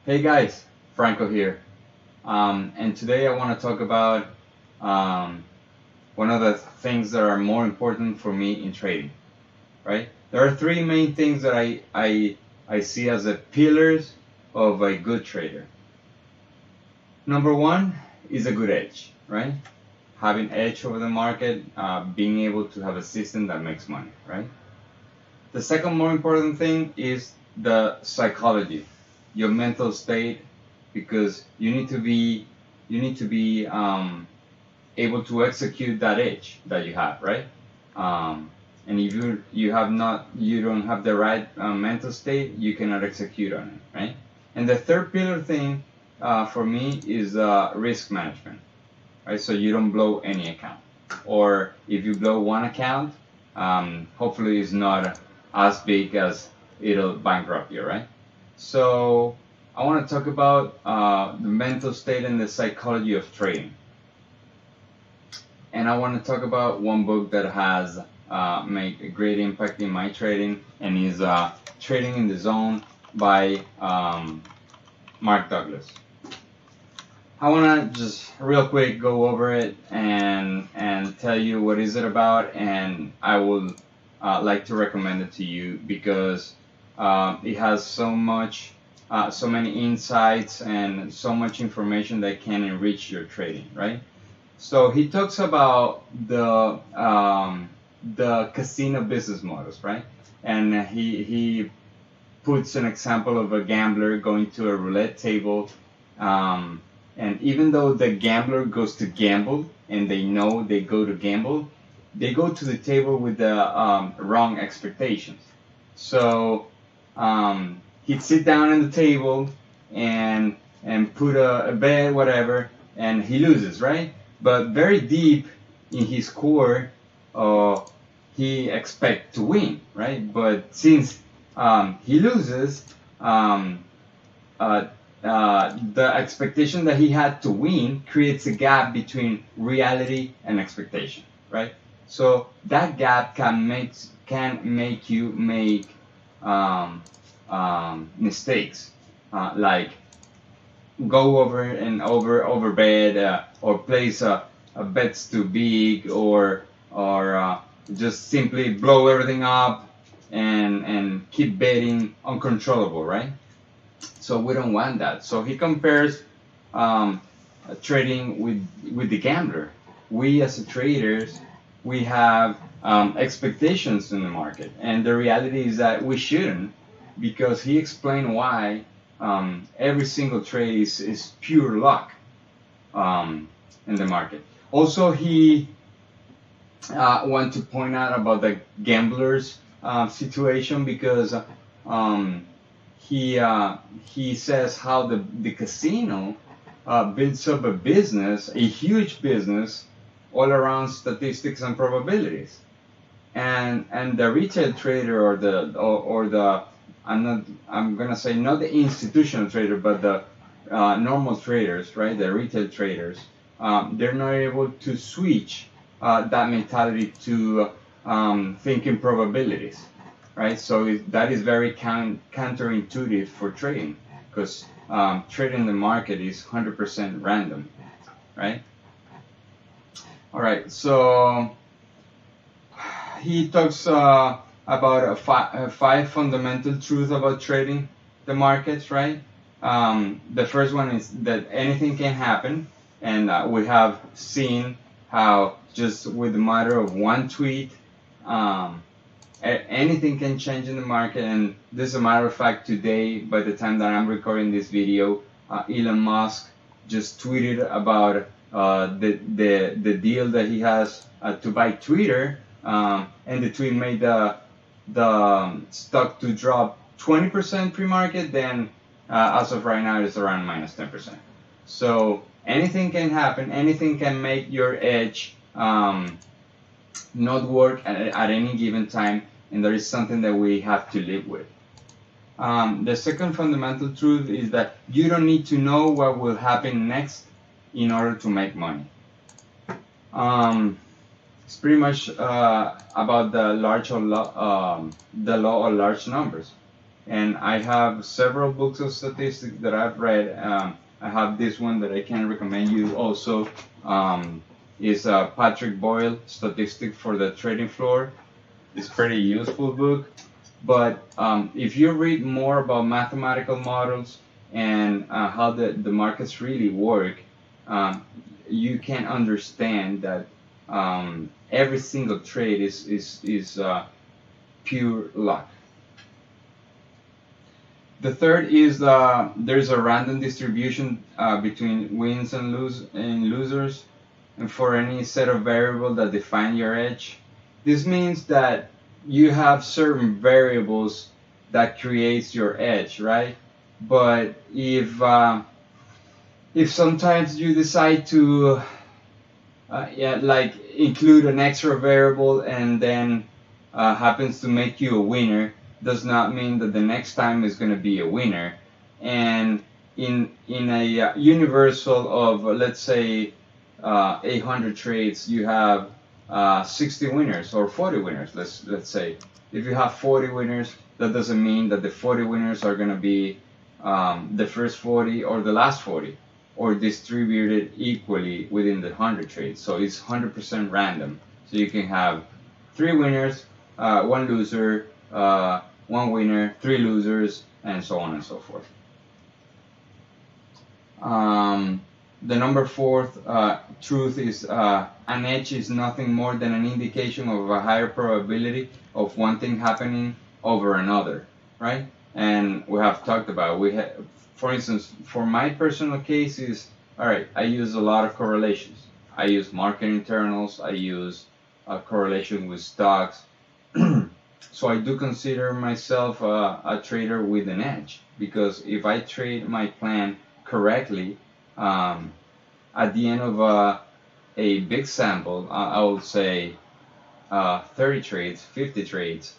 Hey guys, Franco here. And today I want to talk about um, one of the things that are more important for me in trading, right? There are three main things that I see as the pillars of a good trader. Number one is a good edge, right? Having edge over the market, being able to have a system that makes money, right? The second more important thing is the psychology, your mental state, because you need to be able to execute that edge that you have, right? And if you don't have the right mental state, you cannot execute on it, right? And the third pillar thing for me is risk management, right? So you don't blow any account, or if you blow one account, hopefully it's not as big as it'll bankrupt you, right? So I want to talk about the mental state and the psychology of trading. And I want to talk about one book that has made a great impact in my trading, and is Trading in the Zone by Mark Douglas. I want to just real quick go over it and tell you what is it about, and I would like to recommend it to you because it has so many insights and so much information that can enrich your trading, right? So he talks about the casino business models, right? And he puts an example of a gambler going to a roulette table, and even though the gambler goes to gamble and they know they go to gamble, they go to the table with the wrong expectations. So he'd sit down at the table and put a bet, whatever, and he loses, right? But very deep in his core, he expects to win, right? But since he loses, the expectation that he had to win creates a gap between reality and expectation, right? So that gap can make you make mistakes, like go over and over bet, or place a bets too big, or just simply blow everything up and keep betting uncontrollable, right? So we don't want that. So he compares trading with the gambler. We as traders, we have expectations in the market, and the reality is that we shouldn't, because he explained why every single trade is pure luck in the market. Also, he want to point out about the gamblers situation, because he says how the casino builds up a business, a huge business, all around statistics and probabilities, and the retail trader, or the I'm gonna say not the institutional trader, but the normal traders, right? The retail traders, they're not able to switch that mentality to thinking probabilities, right? So that is very counterintuitive for trading, because trading the market is 100% random, right? All right, so he talks about five fundamental truths about trading the markets, right? The first one is that anything can happen, and we have seen how just with the matter of one tweet, anything can change in the market. And this, as a matter of fact, today, by the time that I'm recording this video, Elon Musk just tweeted about the deal that he has to buy Twitter, and the tweet made the stock to drop 20% pre-market. Then as of right now, it's around minus 10%. So anything can happen. Anything can make your edge not work at any given time, and there is something that we have to live with. The second fundamental truth is that you don't need to know what will happen next in order to make money. It's pretty much about the law of large numbers, And I have several books of statistics that I've read. I have this one that I can recommend you also. Is Patrick Boyle, Statistics for the Trading Floor. It's a pretty useful book. But if you read more about mathematical models and how the markets really work, you can understand that every single trade is pure luck. The third is there's a random distribution between wins and losers, and for any set of variables that define your edge. This means that you have certain variables that creates your edge, right? But if sometimes you decide to like include an extra variable and then happens to make you a winner, does not mean that the next time is going to be a winner. And in a universal of let's say 800 trades, you have 60 winners or 40 winners. Let's say if you have 40 winners, that doesn't mean that the 40 winners are going to be the first 40 or the last 40, or distributed equally within the 100 trades. So it's 100% random. So you can have 3 winners, 1 loser, 1 winner, 3 losers, and so on and so forth. The number 4th truth is an edge is nothing more than an indication of a higher probability of one thing happening over another, right? And we have talked about, for instance, for my personal case is, all right, I use a lot of correlations. I use market internals, I use a correlation with stocks. So I do consider myself a trader with an edge, because if I trade my plan correctly, at the end of a big sample, I would say 30 trades, 50 trades,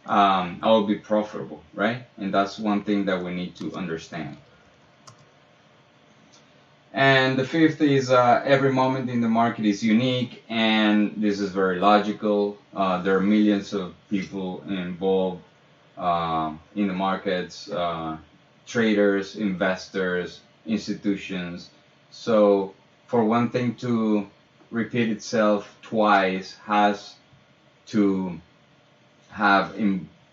I will be profitable, right? And that's one thing that we need to understand. And the 5th is every moment in the market is unique, and this is very logical. There are millions of people involved in the markets, traders, investors, institutions. So for one thing to repeat itself twice has to have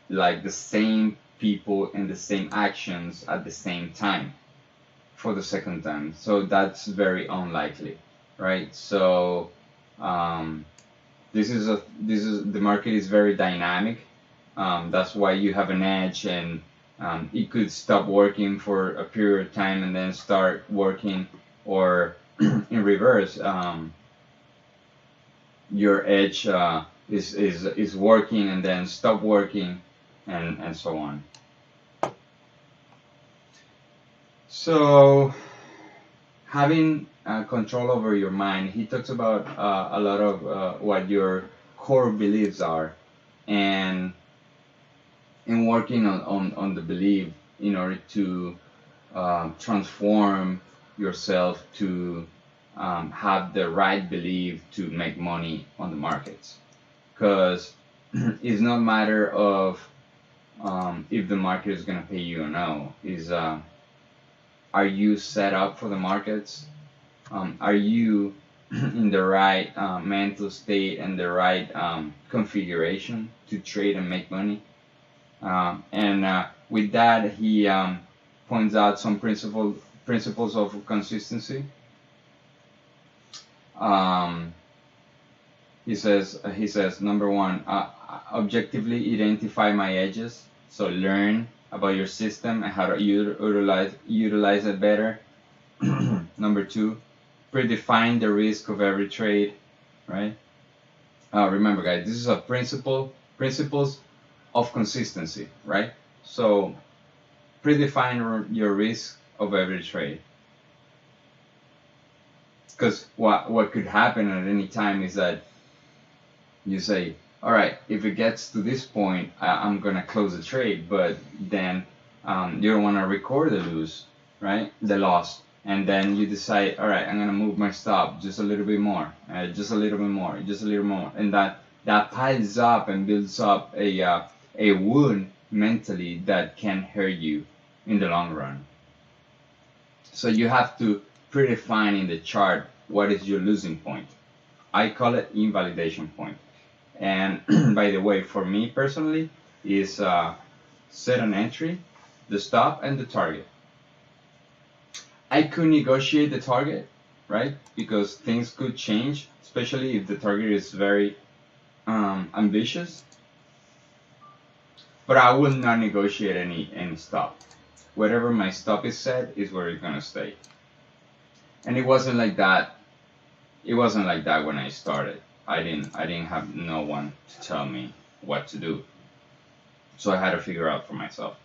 like the same people and the same actions at the same time for the second time. So that's very unlikely, right? So this is the market is very dynamic. That's why you have an edge, and it could stop working for a period of time and then start working, or in reverse, your edge is working and then stop working, and so on. So having control over your mind, he talks about a lot of what your core beliefs are, and working on the belief in order to transform yourself to have the right belief to make money on the markets. Because it's not a matter of if the market is going to pay you or no. Are you set up for the markets? Are you in the right mental state and the right configuration to trade and make money? And with that, he points out some principles of consistency. He says number 1, objectively identify my edges. So learn about your system and how to utilize it better. Number 2, predefine the risk of every trade, right? Remember, guys, this is a principles of consistency, right? So predefine your risk of every trade. Because what could happen at any time is that you say, all right, if it gets to this point, I'm going to close the trade, but then you don't want to record the lose, right? The loss. And then you decide, all right, I'm going to move my stop just a little bit more, just a little bit more. And that piles up and builds up a wound mentally that can hurt you in the long run. So you have to predefine in the chart what is your losing point. I call it invalidation point. And by the way, for me personally, is set an entry, the stop, and the target. I could negotiate the target, right? Because things could change, especially if the target is very ambitious. But I will not negotiate any stop. Whatever my stop is set is where it's gonna stay. And it wasn't like that. It wasn't like that when I started. I didn't have no one to tell me what to do. So I had to figure out for myself.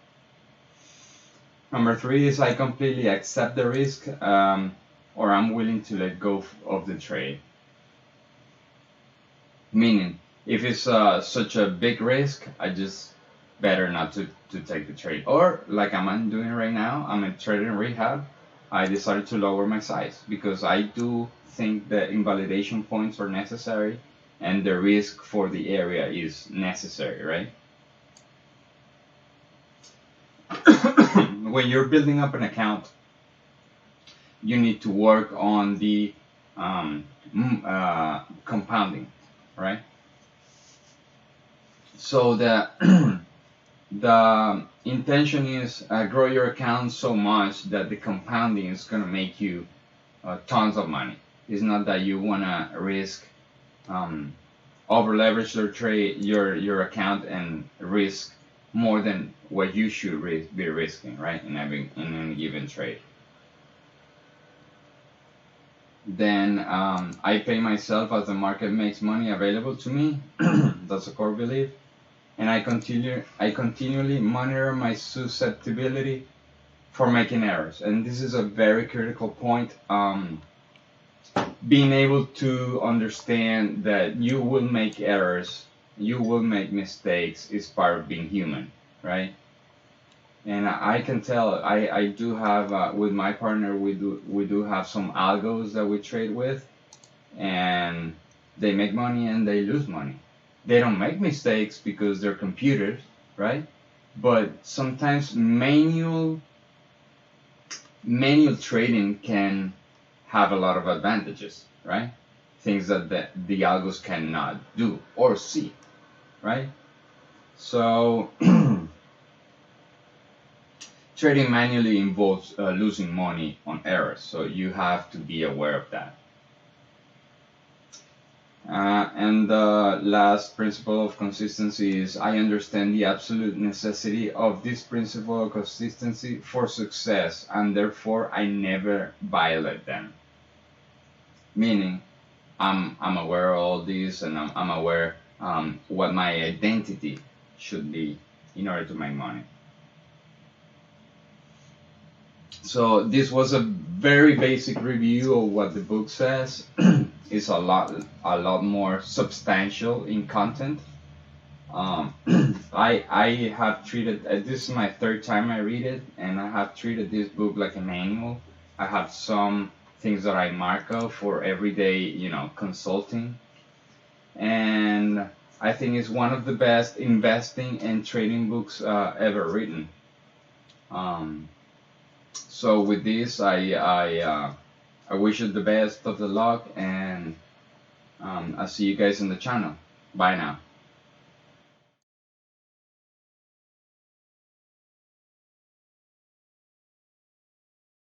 Number 3 is I completely accept the risk, or I'm willing to let go of the trade. Meaning, if it's such a big risk, I just better not to take the trade. Or like I'm doing right now, I'm in trading rehab. I decided to lower my size because I do think that invalidation points are necessary and the risk for the area is necessary, right? When you're building up an account, you need to work on the compounding, right? So the the intention is grow your account so much that the compounding is going to make you tons of money. It's not that you want to risk over leverage your account and risk more than what you should be risking, right, in any given trade. Then I pay myself as the market makes money available to me. That's a core belief. And I continually monitor my susceptibility for making errors. And this is a very critical point. Being able to understand that you will make errors, you will make mistakes is part of being human, right? And I can tell, I do have, with my partner, we do have some algos that we trade with, and they make money and they lose money. They don't make mistakes because they're computers, right? But sometimes manual trading can have a lot of advantages, right? Things that the algos cannot do or see, right? So trading manually involves losing money on errors, so you have to be aware of that. And the last principle of consistency is I understand the absolute necessity of this principle of consistency for success, and therefore I never violate them. Meaning, I'm aware of all this, and I'm aware what my identity should be in order to make money. So this was a very basic review of what the book says. It's a lot more substantial in content. I have treated, this is my 3rd time I read it, and I have treated this book like a manual. I have some things that I mark up for everyday, consulting. And I think it's one of the best investing and trading books ever written. So with this, I wish you the best of the luck, and I'll see you guys on the channel. Bye now.